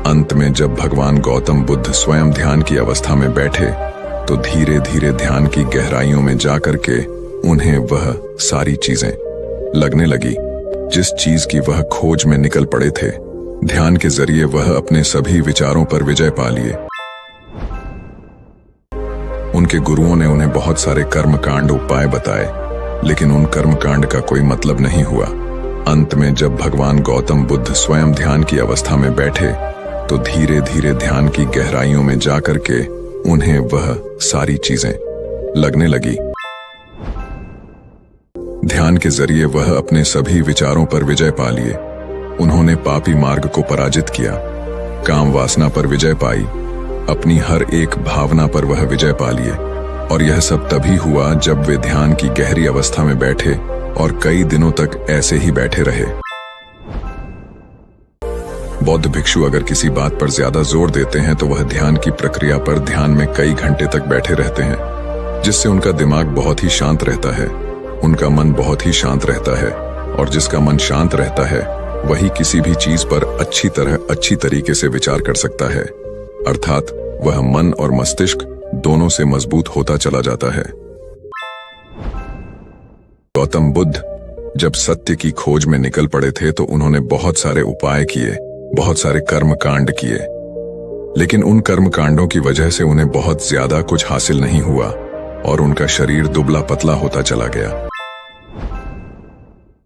अंत में जब भगवान गौतम बुद्ध स्वयं ध्यान की अवस्था में बैठे तो धीरे धीरे ध्यान की गहराइयों में जाकर के उन्हें वह सारी चीजें लगने लगी जिस चीज की वह खोज में निकल पड़े थे। ध्यान के जरिए वह अपने सभी विचारों पर विजय पा लिए। उनके गुरुओं ने उन्हें बहुत सारे कर्मकांड उपाय बताए, लेकिन उन कर्मकांड का कोई मतलब नहीं हुआ। अंत में जब भगवान गौतम बुद्ध स्वयं ध्यान की अवस्था में बैठे तो धीरे धीरे ध्यान की गहराइयों में जाकर के उन्हें वह सारी चीजें लगने लगी। ध्यान के जरिए वह अपने सभी विचारों पर विजय पा लिए। उन्होंने पापी मार्ग को पराजित किया, काम वासना पर विजय पाई, अपनी हर एक भावना पर वह विजय पा लिए। और यह सब तभी हुआ जब वे ध्यान की गहरी अवस्था में बैठे और कई दिनों तक ऐसे ही बैठे रहे। बौद्ध भिक्षु अगर किसी बात पर ज्यादा जोर देते हैं तो वह ध्यान की प्रक्रिया पर ध्यान में कई घंटे तक बैठे रहते हैं, जिससे उनका दिमाग बहुत ही शांत रहता है, उनका मन बहुत ही शांत रहता है। और जिसका मन शांत रहता है वही किसी भी चीज पर अच्छी तरीके से विचार कर सकता है, अर्थात वह मन और मस्तिष्क दोनों से मजबूत होता चला जाता है। गौतम बुद्ध जब सत्य की खोज में निकल पड़े थे तो उन्होंने बहुत सारे उपाय किए, बहुत सारे कर्मकांड किए, लेकिन उन कर्मकांडों की वजह से उन्हें बहुत ज्यादा कुछ हासिल नहीं हुआ और उनका शरीर दुबला पतला होता चला गया।